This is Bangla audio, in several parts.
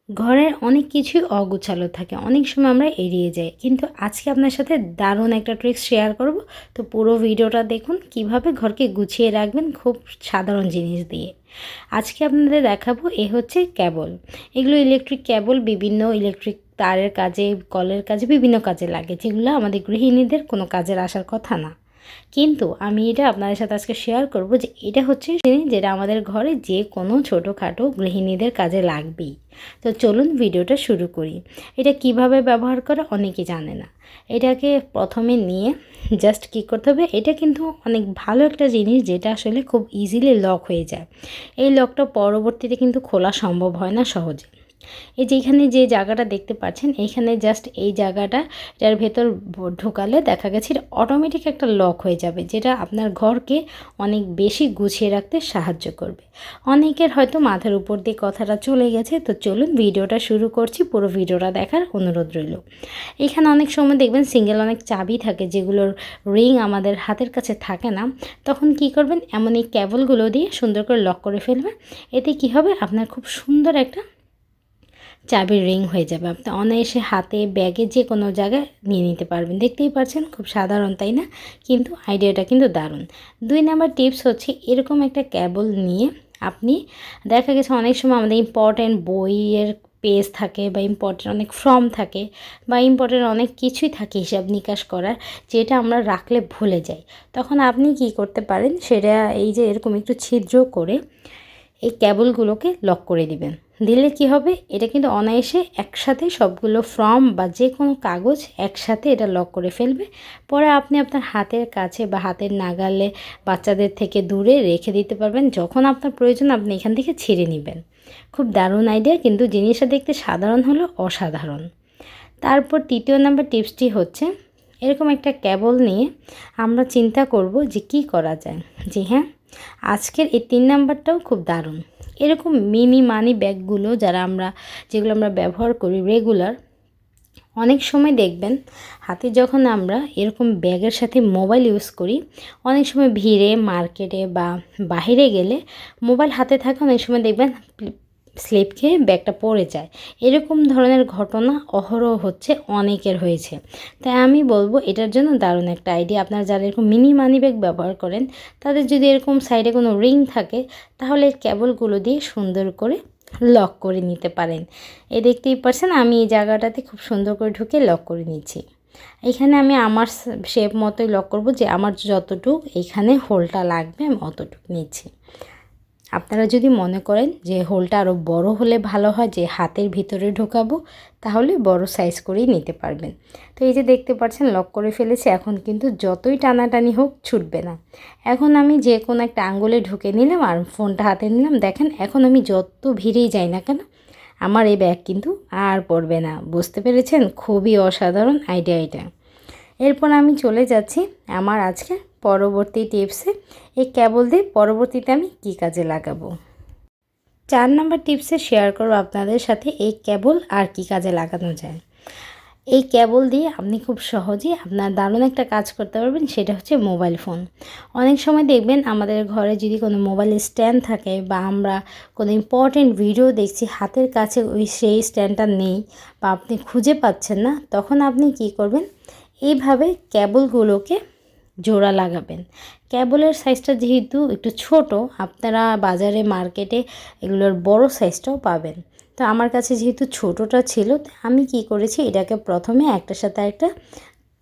ঘরের অনেক কিছুই অগোছালো থাকে, অনেক সময় আমরা এড়িয়ে যাই, কিন্তু আজকে আপনার সাথে দারুণ একটা ট্রিক্স শেয়ার করব। তো পুরো ভিডিওটা দেখুন কিভাবে ঘরকে গুছিয়ে রাখবেন খুব সাধারণ জিনিস দিয়ে। আজকে আপনাদের দেখাবো এ হচ্ছে কেবল। এগুলো ইলেকট্রিক কেবল, বিভিন্ন ইলেকট্রিক তারের কাজে, কলের কাজে, বিভিন্ন কাজে লাগে, যেগুলো আমাদের গৃহিণীদের কোনো কাজের আসার কথা না। কিন্তু আমি এটা আপনাদের সাথে আজকে শেয়ার করব যে এটা হচ্ছে যেটা আমাদের ঘরে যে কোনো ছোটোখাটো গৃহিণীদের কাজে লাগবেই। তো চলুন ভিডিওটা শুরু করি। এটা কিভাবে ব্যবহার করে অনেকে জানে না। এটাকে প্রথমে নিয়ে জাস্ট কী করতে হবে, এটা কিন্তু অনেক ভালো একটা জিনিস যেটা আসলে খুব ইজিলি লক হয়ে যায়। এই লকটা পরবর্তীতে কিন্তু খোলা সম্ভব হয় না সহজে। এই যে এখানে যে জায়গাটা দেখতে পাচ্ছেন, এইখানে জাস্ট এই জায়গাটা এটার ভেতর ঢোকালে দেখা গেছে অটোমেটিক একটা লক হয়ে যাবে, যেটা আপনার ঘরকে অনেক বেশি গুছিয়ে রাখতে সাহায্য করবে। অনেকের হয়তো মাথার উপর দিয়ে কথাটা চলে গেছে। তো চলুন ভিডিওটা শুরু করছি, পুরো ভিডিওটা দেখার অনুরোধ রইল। এখানে অনেক সময় দেখবেন সিঙ্গেল অনেক চাবি থাকে, যেগুলোর রিং আমাদের হাতের কাছে থাকে না। তখন কি করবেন, এমন এই কেবলগুলো দিয়ে সুন্দর করে লক করে ফেলবেন। এতে কি হবে, আপনার খুব সুন্দর একটা চাবির রিং হয়ে যাবে। আপনি অনায়াসে হাতে, ব্যাগে, যে কোনো জায়গায় নিয়ে নিতে পারবেন। দেখতেই পাচ্ছেন খুব সাধারণ, তাই না? কিন্তু আইডিয়াটা কিন্তু দারুণ। 2 নাম্বার টিপস হচ্ছে, এরকম একটা কেবল নিয়ে আপনি, দেখা গেছে অনেক সময় আমাদের ইম্পর্ট্যান্ট বইয়ের পেজ থাকে, বা ইম্পর্ট্যান্ট অনেক ফর্ম থাকে, বা ইম্পর্ট্যান্ট অনেক কিছুই থাকে হিসাব নিকাশ করার, যেটা আমরা রাখলে ভুলে যাই। তখন আপনি কি করতে পারেন, সেটা এই যে এরকম একটু ছিদ্র করে এই কেবলগুলোকে লক করে দিবেন। দিলে কি হবে, এটা কিন্তু অনায়াসে একসাথে সবগুলো ফর্ম বা যে কোনো কাগজ একসাথে এটা লক করে ফেলবে। পরে আপনি আপনার হাতের কাছে বা হাতের নাগালে, বাচ্চাদের থেকে দূরে রেখে দিতে পারবেন। যখন আপনার প্রয়োজন আপনি এখান থেকে ছিঁড়ে নেবেন। খুব দারুণ আইডিয়া, কিন্তু জিনিসটা দেখতে সাধারণ হলেও অসাধারণ। তারপর 3 নাম্বার টিপসটি হচ্ছে, এরকম একটা কেবল নিয়ে আমরা চিন্তা করব যে কি করা যায়। যে হ্যাঁ, আজকের এই 3 নাম্বারটাও খুব দারুণ। এরকম মিনি মানি ব্যাগগুলো যেগুলো আমরা ব্যবহার করি রেগুলার, অনেক সময় দেখবেন হাতে যখন আমরা এরকম ব্যাগের সাথে মোবাইল ইউজ করি, অনেক সময় ভিড়ে, মার্কেটে বা বাইরে গেলে মোবাইল হাতে থাকে, অনেক সময় দেখবেন স্লিপ খেয়ে ব্যাগটা পড়ে যায়। এরকম ধরনের ঘটনা অহরহ হচ্ছে, অনেকের হয়েছে। তাই আমি বলবো এটার জন্য দারুণ একটা আইডিয়া। আপনারা যারা এরকম মিনি মানি ব্যাগ ব্যবহার করেন, তাদের যদি এরকম সাইডে কোনো রিং থাকে, তাহলে কেবলগুলো দিয়ে সুন্দর করে লক করে নিতে পারেন। এই দেখতেই পাচ্ছেন আমি এই জায়গাটাতে খুব সুন্দর করে ঢুকে লক করে নিচ্ছি। এখানে আমি আমার শেপ মতোই লক করব, যে আমার যতটুক এখানে হোলটা লাগবে আমি অতটুকু নিচ্ছি। আপনারা যদি মনে করেন যে হোলটা আরও বড় হলে ভালো হয়, যে হাতের ভিতরে ঢোকাবো, তাহলে বড় সাইজ করেই নিতে পারবেন। তো এই যে দেখতে পাচ্ছেন লক করে ফেলেছি। এখন কিন্তু যতই টানাটানি হোক ছুটবে না। এখন আমি যে কোনো একটা আঙ্গুলে ঢুকে নিলাম আর ফোনটা হাতে নিলাম। দেখেন এখন আমি যত ভিড়েই যাই না কেন, আমার এই ব্যাগ কিন্তু আর পড়বে না। বুঝতে পেরেছেন? খুবই অসাধারণ আইডিয়া এটা। এরপর আমি চলে যাচ্ছি আমার আজকে পরবর্তী টিপসে। এই কেবল দিয়ে পরবর্তীতে আমি কী কাজে লাগাবো। 4 নাম্বার টিপসে শেয়ার করব আপনাদের সাথে এই কেবল আর কী কাজে লাগানো যায়। এই কেবল দিয়ে আপনি খুব সহজেই আপনার দারুণ একটা কাজ করতে পারবেন, সেটা হচ্ছে মোবাইল ফোন। অনেক সময় দেখবেন আমাদের ঘরে যদি কোনো মোবাইল স্ট্যান্ড থাকে, বা আমরা কোনো ইম্পর্টেন্ট ভিডিও দেখছি, হাতের কাছে সেই স্ট্যান্ডটা নেই, বা আপনি খুঁজে পাচ্ছেন না, তখন আপনি কি করবেন, এইভাবে কেবলগুলোকে জোড়া লাগাবেন। কেবলের সাইজটা যেহেতু একটু ছোট, আপনারা বাজারে, মার্কেটে এগুলোর বড় সাইজটাও পাবেন। তো আমার কাছে যেহেতু ছোটোটা ছিল, আমি কি করেছি, এটাকে প্রথমে একটার সাথে একটা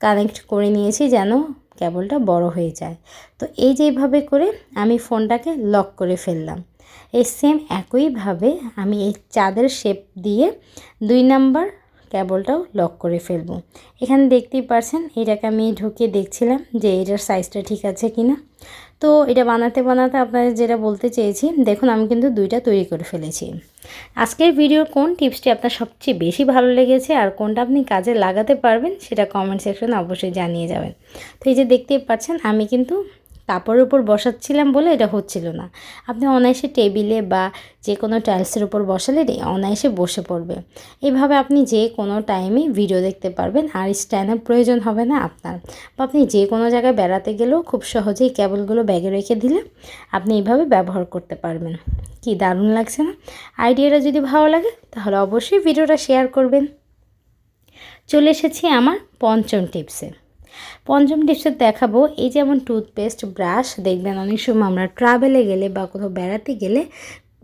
কানেক্ট করে নিয়েছি, যেন কেবলটা বড় হয়ে যায়। তো এই যেভাবে করে আমি ফোনটাকে লক করে ফেললাম। এই সেম একইভাবে আমি এই চাঁদের শেপ দিয়ে 2 নাম্বার কেবলটাও লক করে ফেলবো। এখানে দেখতেই পারছেন, এটাকে আমি ঢুকিয়ে দেখছিলাম যে এটার সাইজটা ঠিক আছে কিনা। তো এটা বানাতে বানাতে আপনাদের যেটা বলতে চেয়েছি, দেখুন আমি কিন্তু 2টা তৈরি করে ফেলেছি। আজকের ভিডিওর কোন টিপসটি আপনার সবচেয়ে বেশি ভালো লেগেছে আর কোনটা আপনি কাজে লাগাতে পারবেন, সেটা কমেন্ট সেকশনে অবশ্যই জানিয়ে যাবেন। তো এই যে দেখতেই পাচ্ছেন আমি কিন্তু কাপড়ের উপর বসাচ্ছিলাম বলে এটা হচ্ছিল না। আপনি অনায়াসে টেবিলে বা যে কোনো টাইলসের উপর বসালে অনায়াসে বসে পড়বে। এইভাবে আপনি যে কোনো টাইমে ভিডিও দেখতে পারবেন, আর স্ট্যান্ডের প্রয়োজন হবে না আপনার। বা আপনি যে কোনো জায়গায় বেড়াতে গেলেও খুব সহজেই কেবলগুলো ব্যাগে রেখে দিলে আপনি এইভাবে ব্যবহার করতে পারবেন। কি দারুণ লাগছে না? আইডিয়াটা যদি ভালো লাগে তাহলে অবশ্যই ভিডিওটা শেয়ার করবেন। চলে এসেছি আমার পঞ্চম টিপসে। পঞ্চম টিপসে দেখাবো এই যেমন টুথপেস্ট, ব্রাশ, দেখবেন অনেক সময় আমরা ট্রাভেলে গেলে বা কোথাও বেড়াতে গেলে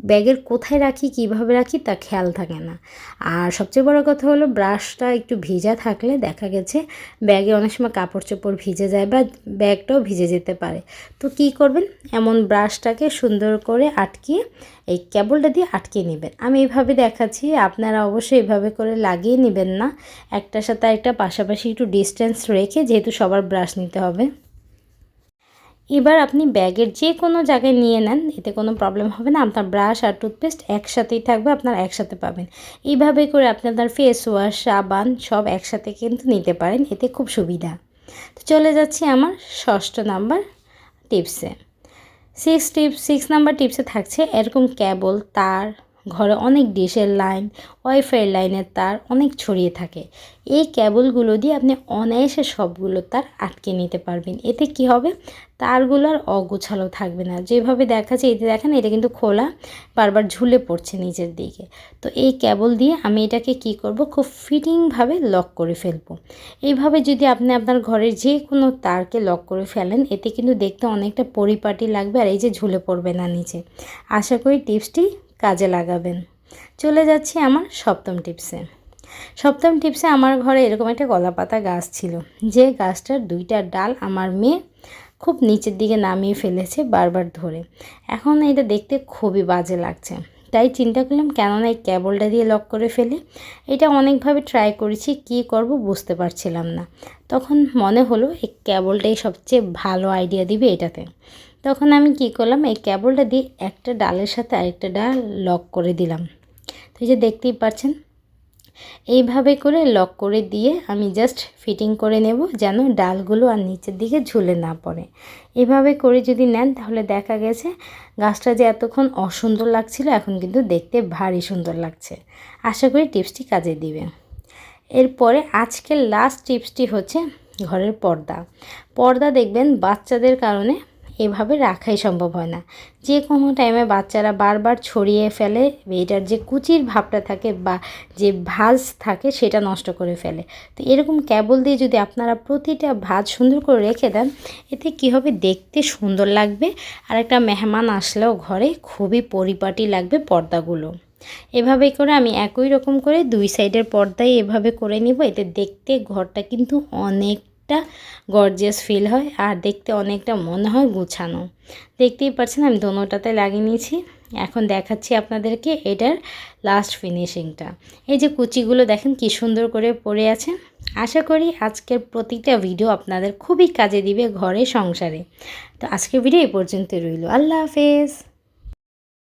ব্যাগের কোথায় রাখি, কিভাবে রাখি তা খেয়াল থাকে না। আর সবচেয়ে বড় কথা হলো ব্রাশটা একটু ভিজা থাকলে দেখা গেছে ব্যাগে অনেক সময় কাপড় চোপড় ভিজে যায় বা ব্যাগটাও ভিজে যেতে পারে। তো কি করবেন, এমন ব্রাশটাকে সুন্দর করে আটকিয়ে এই কেবলটা দিয়ে আটকে নেবেন। আমি এইভাবে দেখাচ্ছি, আপনারা অবশ্যই এইভাবে করে লাগিয়ে নেবেন না, একটার সাথে একটা পাশাপাশি একটু ডিস্টেন্স রেখে, যেহেতু সবার ব্রাশ নিতে হবে। এবার আপনি ব্যাগের যে কোনো জায়গায় নিয়ে নেন, এতে কোনো প্রবলেম হবে না। আপনার ব্রাশ আর টুথপেস্ট একসাথেই থাকবে, আপনারা একসাথে পাবেন। এইভাবে করে আপনি আপনার ফেস ওয়াশ, সাবান সব একসাথে কিন্তু নিতে পারেন, এতে খুব সুবিধা। তো চলে যাচ্ছি আমার ষষ্ঠ নাম্বার টিপসে। সিক্স নাম্বার টিপসে থাকছে এরকম কেবল, তার, ঘরে অনেক ডিশের লাইন, ওয়াইফাইয়ের লাইনের তার অনেক ছড়িয়ে থাকে। এই কেবলগুলো দিয়ে আপনি অনায়াসে সবগুলো তার আটকে নিতে পারবেন। এতে কি হবে, তারগুলো আর অগোছালো থাকবে না। যেভাবে দেখাচ্ছে, এতে দেখেন এটা কিন্তু খোলা, বারবার ঝুলে পড়ছে নিচের দিকে। তো এই কেবল দিয়ে আমি এটাকে কি করব, খুব ফিটিংভাবে লক করে ফেলবো। এইভাবে যদি আপনি আপনার ঘরের যে কোনো তারকে লক করে ফেলেন, এতে কিন্তু দেখতে অনেকটা পরিপাটি লাগবে আর এই যে ঝুলে পড়বে না নিচে। আশা করি টিপসটি কাজে লাগাবেন। চলে যাচ্ছি আমার সপ্তম টিপসে। সপ্তম টিপসে আমার ঘরে এরকম একটা কলাপাতা গাছ ছিল, যে গাছটার দুইটা ডাল আমার মেয়ে খুব নিচের দিকে নামিয়ে ফেলেছে বারবার ধরে। এখন এটা দেখতে খুবই বাজে লাগছে, তাই চিন্তা করলাম কেননা এই কেবলটা দিয়ে লক করে ফেলি। এটা অনেকভাবে ট্রাই করেছি, কি করব বুঝতে পারছিলাম না। তখন মনে হলো এই কেবলটাই সবচেয়ে ভালো আইডিয়া দিবে এটাতে। তখন আমি কি করলাম, এই কেবলটা দিয়ে একটা ডালের সাথে আরেকটা ডাল লক করে দিলাম। তো এই যে দেখতেই পাচ্ছেন, এইভাবে করে লক করে দিয়ে আমি জাস্ট ফিটিং করে নেব, যেন ডালগুলো আর নিচের দিকে ঝুলে না পড়ে। এভাবে করে যদি নেন তাহলে দেখা গেছে গাছটা যে এতক্ষণ অসুন্দর লাগছিল, এখন কিন্তু দেখতে ভারী সুন্দর লাগছে। আশা করি টিপসটি কাজে দিবে। এরপরে আজকের লাস্ট টিপসটি হচ্ছে ঘরের পর্দা দেখবেন বাচ্চাদের কারণে এভাবে রাখাই সম্ভব হয় না। যে কোনো টাইমে বাচ্চারা বারবার ছড়িয়ে ফেলে, এটার যে কুচির ভাবটা থাকে বা যে ভাঁজ থাকে সেটা নষ্ট করে ফেলে। তো এরকম কেবল দিয়ে যদি আপনারা প্রতিটা ভাঁজ সুন্দর করে রেখে দেন, এতে কী হবে, দেখতে সুন্দর লাগবে আর একটা মেহমান আসলেও ঘরে খুবই পরিপাটি লাগবে পর্দাগুলো। এভাবে করে আমি একই রকম করে দুই সাইডের পর্দায় এভাবে করে নিব। এতে দেখতে ঘরটা কিন্তু অনেকটা গর্জিয়াস ফিল হয় আর দেখতে অনেকটা মনে হয় গুছানো। দেখতেই পাচ্ছেন আমি দোনোটাতে লাগিয়ে নিয়েছি। এখন দেখাচ্ছি আপনাদেরকে এটার লাস্ট ফিনিশিংটা। এই যে কুচিগুলো দেখেন কি সুন্দর করে পড়ে আছে। আশা করি আজকের প্রতিটা ভিডিও আপনাদের খুবই কাজে দিবে ঘরে, সংসারে। তো আজকের ভিডিও এই পর্যন্ত রইল। আল্লাহ হাফেজ।